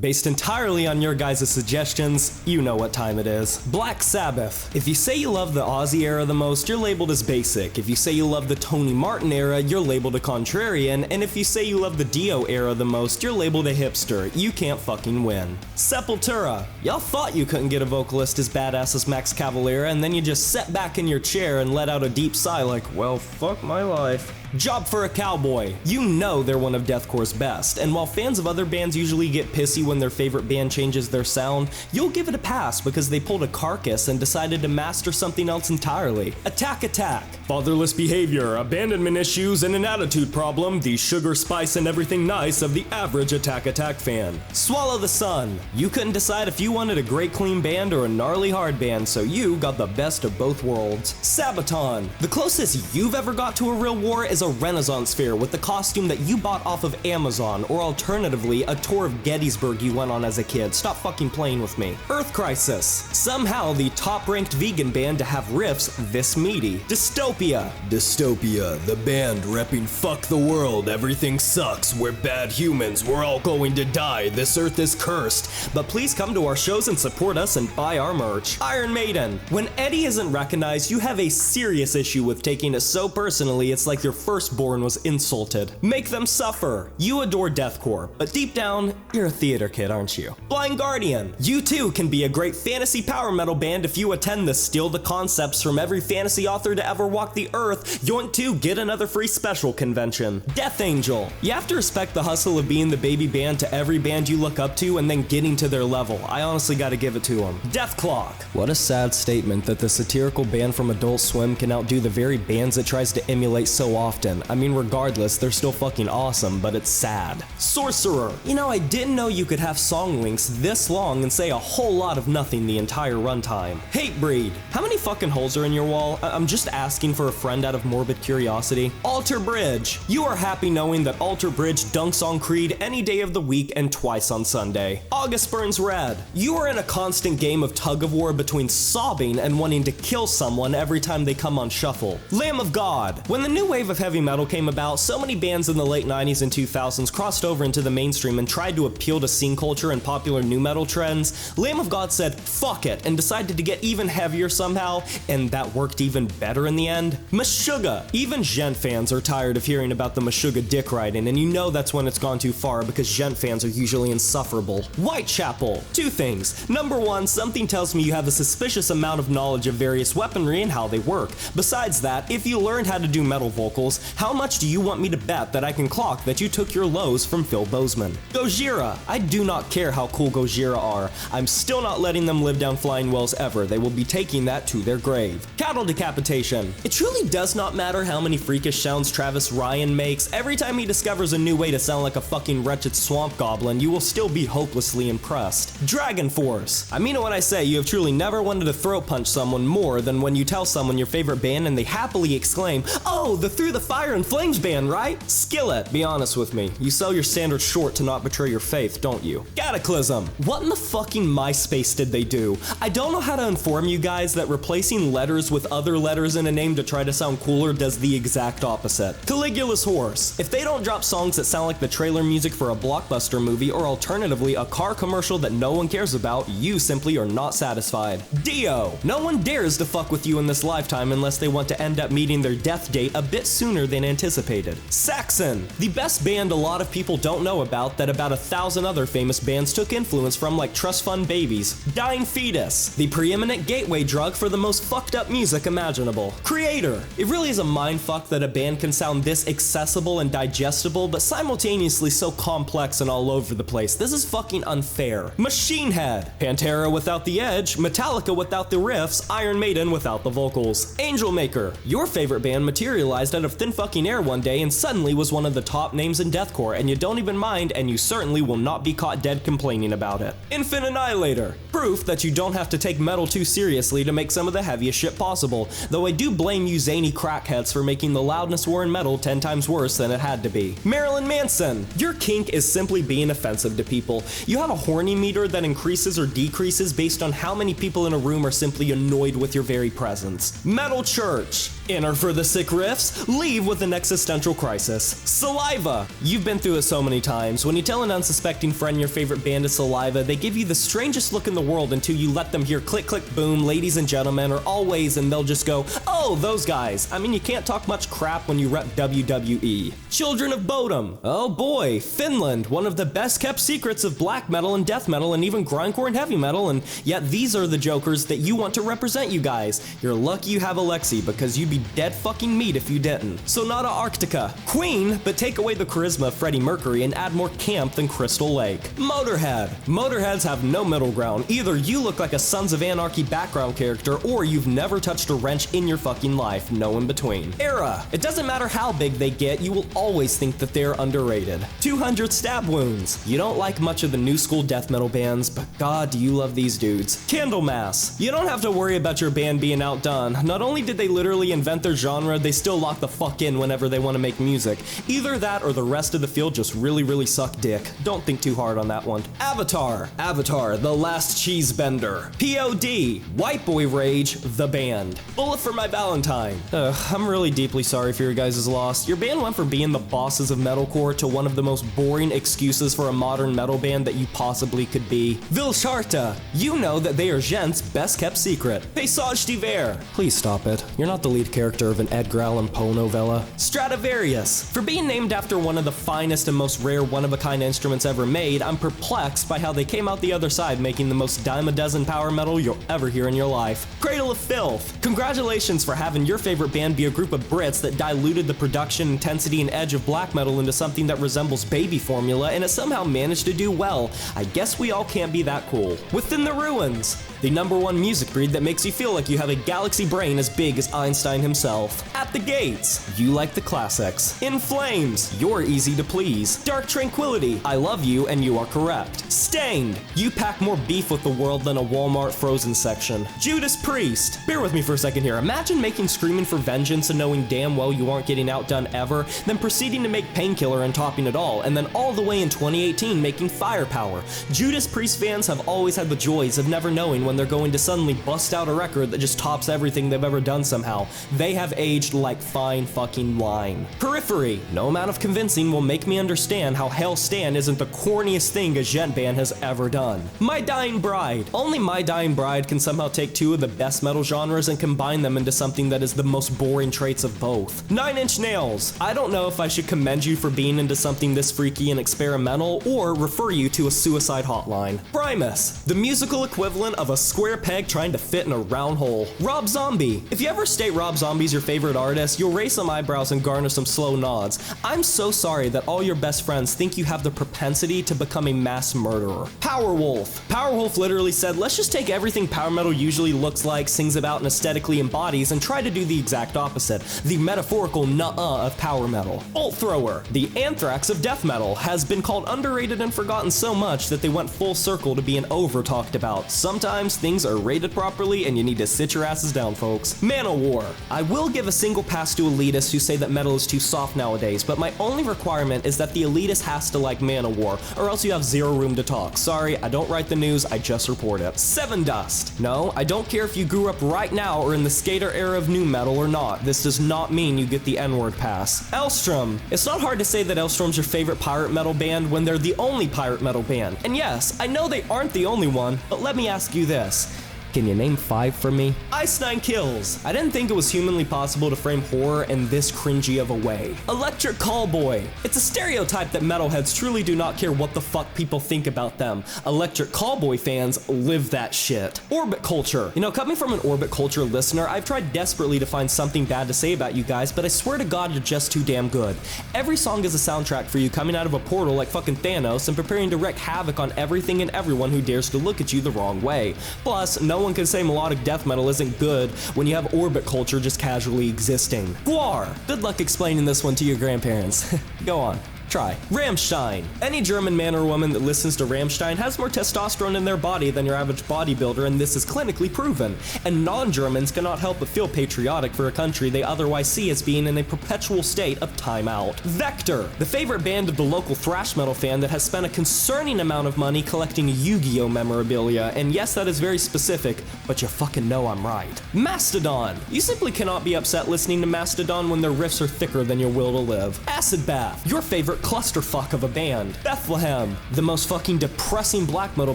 Based entirely on your guys' suggestions, you know what time it is. Black Sabbath. If you say you love the Ozzy era the most, you're labeled as basic. If you say you love the Tony Martin era, you're labeled a contrarian. And if you say you love the Dio era the most, you're labeled a hipster. You can't fucking win. Sepultura. Y'all thought you couldn't get a vocalist as badass as Max Cavalera, and then you just sat back in your chair and let out a deep sigh like, well, fuck my life. Job for a Cowboy. You know they're one of deathcore's best, and while fans of other bands usually get pissy when their favorite band changes their sound, you'll give it a pass because they pulled a Carcass and decided to master something else entirely. Attack Attack. Fatherless behavior, abandonment issues, and an attitude problem, the sugar, spice, and everything nice of the average Attack Attack fan. Swallow the Sun. You couldn't decide if you wanted a great clean band or a gnarly hard band, so you got the best of both worlds. Sabaton. The closest you've ever got to a real war is a Renaissance fair with the costume that you bought off of Amazon, or alternatively, a tour of Gettysburg you went on as a kid. Stop fucking playing with me. Earth Crisis. Somehow the top-ranked vegan band to have riffs this meaty. Dystopia. Dystopia, the band repping fuck the world, everything sucks, we're bad humans, we're all going to die, this earth is cursed, but please come to our shows and support us and buy our merch. Iron Maiden. When Eddie isn't recognized, you have a serious issue with taking it so personally it's like your firstborn was insulted. Make Them Suffer. You adore deathcore, but deep down, you're a theater kid, aren't you? Blind Guardian. You too can be a great fantasy power metal band if you attend the Steal the Concepts from every fantasy author to ever walk the earth, yoink to get another free special convention. Death Angel. You have to respect the hustle of being the baby band to every band you look up to and then getting to their level. I honestly gotta give it to them. Death Clock. What a sad statement that the satirical band from Adult Swim can outdo the very bands it tries to emulate so often. I mean, regardless, they're still fucking awesome, but it's sad. Sorcerer. You know, I didn't know you could have song lengths this long and say a whole lot of nothing the entire runtime. Hatebreed. How many fucking holes are in your wall? I'm just asking for a friend out of morbid curiosity. Alter Bridge. You are happy knowing that Alter Bridge dunks on Creed any day of the week and twice on Sunday. August Burns Red. You are in a constant game of tug of war between sobbing and wanting to kill someone every time they come on shuffle. Lamb of God. When the new wave of heavy metal came about, so many bands in the late 90s and 2000s crossed over into the mainstream and tried to appeal to scene culture and popular nu metal trends. Lamb of God said, fuck it, and decided to get even heavier somehow, and that worked even better in the end. Meshuggah. Even Gent fans are tired of hearing about the Meshuggah dick riding, and you know that's when it's gone too far because Gent fans are usually insufferable. Whitechapel. Two things. Number one, something tells me you have a suspicious amount of knowledge of various weaponry and how they work. Besides that, if you learned how to do metal vocals, how much do you want me to bet that I can clock that you took your lows from Phil Bozeman? Gojira. I do not care how cool Gojira are. I'm still not letting them live down flying wells ever. They will be taking that to their grave. Cattle decapitation. It truly does not matter how many freakish sounds Travis Ryan makes. Every time he discovers a new way to sound like a fucking wretched swamp goblin, you will still be hopelessly impressed. Dragon Force. I mean it when I say you have truly never wanted to throat punch someone more than when you tell someone your favorite band and they happily exclaim, oh, the Through the Fire and Flames band, right? Skillet. Be honest with me. You sell your standards short to not betray your faith, don't you? Cataclysm. What in the fucking MySpace did they do? I don't know how to inform you guys that replacing letters with other letters in a name to try to sound cooler does the exact opposite. Caligula's Horse. If they don't drop songs that sound like the trailer music for a blockbuster movie or alternatively a car commercial that no one cares about, you simply are not satisfied. Dio. No one dares to fuck with you in this lifetime unless they want to end up meeting their death date a bit sooner than anticipated. Saxon. The best band a lot of people don't know about that about 1,000 other famous bands took influence from, like Trust Fund Babies. Dying Fetus. The preeminent gateway drug for the most fucked up music imaginable. Creator. It really is a mindfuck that a band can sound this accessible and digestible but simultaneously so complex and all over the place. This is fucking unfair. Machine Head. Pantera without the edge, Metallica without the riffs, Iron Maiden without the vocals. Angel Maker. Your favorite band materialized out of thin fucking air one day and suddenly was one of the top names in deathcore, and you don't even mind, and you certainly will not be caught dead complaining about it. Infant Annihilator. Proof that you don't have to take metal too seriously to make some of the heaviest shit possible, though I do blame you zany crackheads for making the loudness war in metal 10 times worse than it had to be. Marilyn Manson. Your kink is simply being offensive to people. You have a horny meter that increases or decreases based on how many people in a room are simply annoyed with your very presence. Metal Church. Enter for the sick riffs, leave with an existential crisis. Saliva! You've been through it so many times. When you tell an unsuspecting friend your favorite band is Saliva, they give you the strangest look in the world until you let them hear click click boom, ladies and gentlemen, or always, and they'll just go, oh, those guys. I mean, you can't talk much crap when you rep WWE. Children of Bodom. Oh boy, Finland, one of the best kept secrets of black metal and death metal and even grindcore and heavy metal, and yet these are the jokers that you want to represent you guys. You're lucky you have Alexi, because you'd be dead fucking meat if you didn't. Sonata Arctica. Queen, but take away the charisma of Freddie Mercury and add more camp than Crystal Lake. Motorhead. Motorheads have no middle ground. Either you look like a Sons of Anarchy background character, or you've never touched a wrench in your fucking life. No in between. Era. It doesn't matter how big they get, you will always think that they're underrated. 200 Stab Wounds. You don't like much of the new school death metal bands, but god do you love these dudes. Candlemass. You don't have to worry about your band being outdone. Not only did they literally invent their genre, they still lock the fuck in whenever they want to make music. Either that or the rest of the field just really suck dick. Don't think too hard on that one. Avatar. Avatar, the last cheese bender. POD. White Boy Rage, the band. Bullet for My Valentine. I'm really deeply sorry for your guys' loss. Your band went from being the bosses of metalcore to one of the most boring excuses for a modern metal band that you possibly could be. Vilcharta. You know that they are Gent's best kept secret. Paysage d'Hiver. Please stop it. You're not the lead character of an Edgar Allan Poe novella. Stradivarius. For being named after one of the finest and most rare one-of-a-kind instruments ever made, I'm perplexed by how they came out the other side making the most dime-a-dozen power metal you'll ever hear in your life. Cradle of Filth. Congratulations for having your favorite band be a group of Brits that diluted the production, intensity, and edge of black metal into something that resembles baby formula, and it somehow managed to do well. I guess we all can't be that cool. Within the Ruins. The #1 music breed that makes you feel like you have a galaxy brain as big as Einstein himself. At the Gates. You like the classics. In Flames. You're easy to please. Dark Tranquility. I love you and you are correct. Stained. You pack more beef with the world than a Walmart frozen section. Judas Priest. Bear with me for a second here. Imagine making Screaming for Vengeance and knowing damn well you aren't getting outdone ever, then proceeding to make Painkiller and topping it all, and then all the way in 2018 making Firepower. Judas Priest fans have always had the joys of never knowing when they're going to suddenly bust out a record that just tops everything they've ever done somehow. They have aged like fine fucking wine. Periphery. No amount of convincing will make me understand how Hail Stan isn't the corniest thing a gent band has ever done. My Dying Bride. Only My Dying Bride can somehow take two of the best metal genres and combine them into something that is the most boring traits of both. 9 Inch Nails. I don't know if I should commend you for being into something this freaky and experimental, or refer you to a suicide hotline. Primus. The musical equivalent of a square peg trying to fit in a round hole. Rob Zombie. If you ever state Rob Zombie's your favorite artist, you'll raise some eyebrows and garner some slow nods. I'm so sorry that all your best friends think you have the propensity to become a mass murderer. Powerwolf. Powerwolf literally said, let's just take everything power metal usually looks like, sings about, and aesthetically embodies, and try to do the exact opposite. The metaphorical nuh-uh of power metal. Bolt Thrower. The Anthrax of death metal has been called underrated and forgotten so much that they went full circle to being over-talked about. Sometimes things are rated properly and you need to sit your asses down, folks. Manowar. I will give a single pass to elitists who say that metal is too soft nowadays, but my only requirement is that the elitist has to like Manowar, or else you have zero room to talk. Sorry, I don't write the news, I just report it. Seven Dust. No, I don't care if you grew up right now or in the skater era of nu metal or not. This does not mean you get the N-word pass. Elstrom. It's not hard to say that Elstrom's your favorite pirate metal band when they're the only pirate metal band. And yes, I know they aren't the only one, but let me ask you this. Can you name 5 for me? Ice Nine Kills. I didn't think it was humanly possible to frame horror in this cringy of a way. Electric Callboy. It's a stereotype that metalheads truly do not care what the fuck people think about them. Electric Callboy fans live that shit. Orbit Culture. You know, coming from an Orbit Culture listener, I've tried desperately to find something bad to say about you guys, but I swear to God you're just too damn good. Every song is a soundtrack for you coming out of a portal like fucking Thanos and preparing to wreak havoc on everything and everyone who dares to look at you the wrong way. Plus, no one can say melodic death metal isn't good when you have Orbit Culture just casually existing. Guar! Good luck explaining this one to your grandparents. Go on. Try. Rammstein. Any German man or woman that listens to Rammstein has more testosterone in their body than your average bodybuilder, and this is clinically proven. And non-Germans cannot help but feel patriotic for a country they otherwise see as being in a perpetual state of timeout. Vector. The favorite band of the local thrash metal fan that has spent a concerning amount of money collecting Yu-Gi-Oh memorabilia, and yes, that is very specific, but you fucking know I'm right. Mastodon. You simply cannot be upset listening to Mastodon when their riffs are thicker than your will to live. Acid Bath. Your favorite clusterfuck of a band. Bethlehem. The most fucking depressing black metal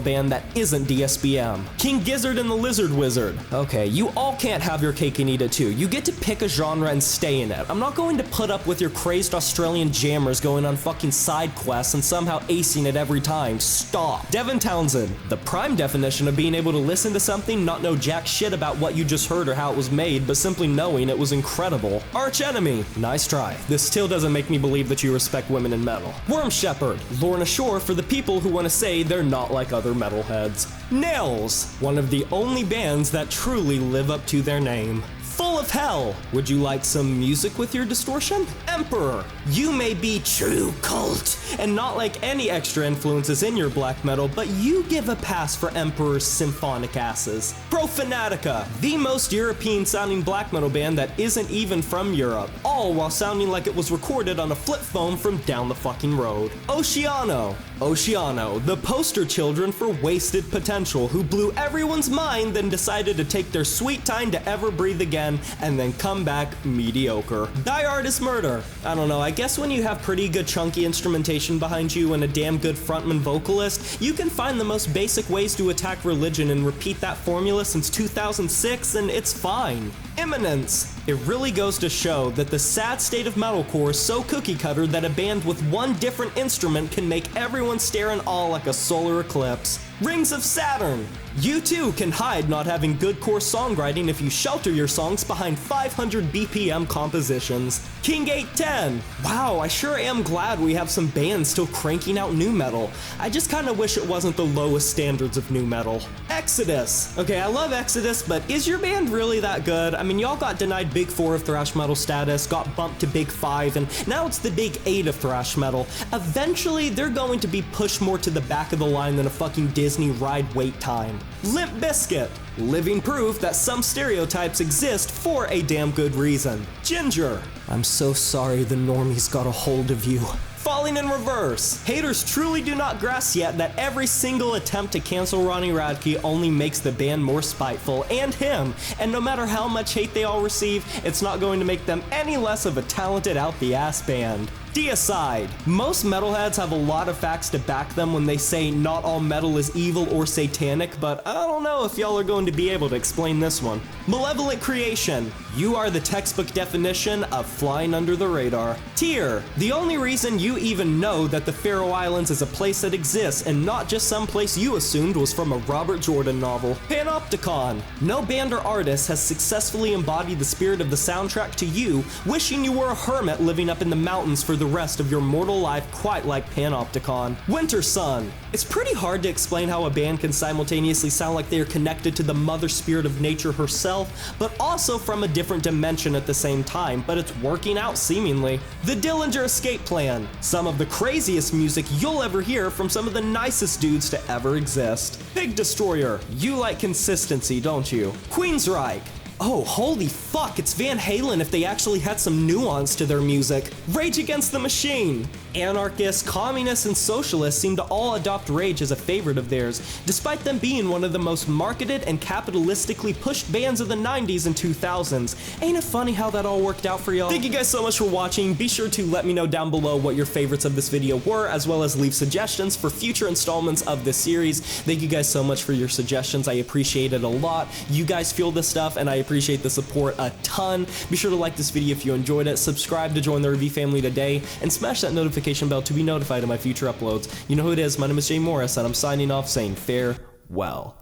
band that isn't DSBM. King Gizzard and the Lizard Wizard. Okay, you all can't have your cake and eat it too. You get to pick a genre and stay in it. I'm not going to put up with your crazed Australian jammers going on fucking side quests and somehow acing it every time. Stop. Devin Townsend. The prime definition of being able to listen to something, not know jack shit about what you just heard or how it was made, but simply knowing it was incredible. Arch Enemy. Nice try. This still doesn't make me believe that you respect women in metal. Worm Shepherd. Lorna Shore for the people who want to say they're not like other metalheads. Nails. One of the only bands that truly live up to their name. Full of Hell. Would you like some music with your distortion? Emperor. You may be true cult and not like any extra influences in your black metal, but you give a pass for Emperor's symphonic asses. Profanatica. The most European sounding black metal band that isn't even from Europe, all while sounding like it was recorded on a flip phone from down the fucking road. Oceano. Oceano, the poster children for wasted potential who blew everyone's mind, then decided to take their sweet time to ever breathe again and then come back mediocre. Die Artist Murder. I don't know, I guess when you have pretty good chunky instrumentation behind you and a damn good frontman vocalist, you can find the most basic ways to attack religion and repeat that formula since 2006 and it's fine. Imminence. It really goes to show that the sad state of metalcore is so cookie cutter that a band with one different instrument can make everyone stare in awe like a solar eclipse. Rings of Saturn. You too can hide not having good core songwriting if you shelter your songs behind 500 BPM compositions. King 810. Wow, I sure am glad we have some bands still cranking out new metal. I just kinda wish it wasn't the lowest standards of new metal. Exodus. Okay, I love Exodus, but is your band really that good? I mean, y'all got denied Big 4 of thrash metal status, got bumped to Big 5, and now it's the Big 8 of thrash metal. Eventually, they're going to be pushed more to the back of the line than a fucking Disney ride wait time. Limp Bizkit. Living proof that some stereotypes exist for a damn good reason. Ginger. I'm so sorry the normies got a hold of you. Falling in Reverse. Haters truly do not grasp yet that every single attempt to cancel Ronnie Radke only makes the band more spiteful, and him, and no matter how much hate they all receive, it's not going to make them any less of a talented out-the-ass band. Deicide. Most metalheads have a lot of facts to back them when they say not all metal is evil or satanic, but I don't know if y'all are going to be able to explain this one. Malevolent Creation. You are the textbook definition of flying under the radar. Tyr. The only reason you even know that the Faroe Islands is a place that exists and not just some place you assumed was from a Robert Jordan novel. Panopticon. No band or artist has successfully embodied the spirit of the soundtrack to you, wishing you were a hermit living up in the mountains for the rest of your mortal life quite like Panopticon. Winter Sun. It's pretty hard to explain how a band can simultaneously sound like they are connected to the mother spirit of nature herself, but also from a different dimension at the same time, but it's working out seemingly. The Dillinger Escape Plan. Some of the craziest music you'll ever hear from some of the nicest dudes to ever exist. Pig Destroyer. You like consistency, don't you? Queensryche. Oh, holy fuck, it's Van Halen if they actually had some nuance to their music. Rage Against the Machine. Anarchists, communists, and socialists seem to all adopt Rage as a favorite of theirs, despite them being one of the most marketed and capitalistically pushed bands of the 90s and 2000s. Ain't it funny how that all worked out for y'all? Thank you guys so much for watching. Be sure to let me know down below what your favorites of this video were, as well as leave suggestions for future installments of this series. Thank you guys so much for your suggestions. I appreciate it a lot. You guys feel this stuff, and I appreciate the support a ton. Be sure to like this video if you enjoyed it, subscribe to join the Review family today, and smash that notification bell to be notified of my future uploads. You know who it is, my name is Jay Morris, and I'm signing off saying farewell.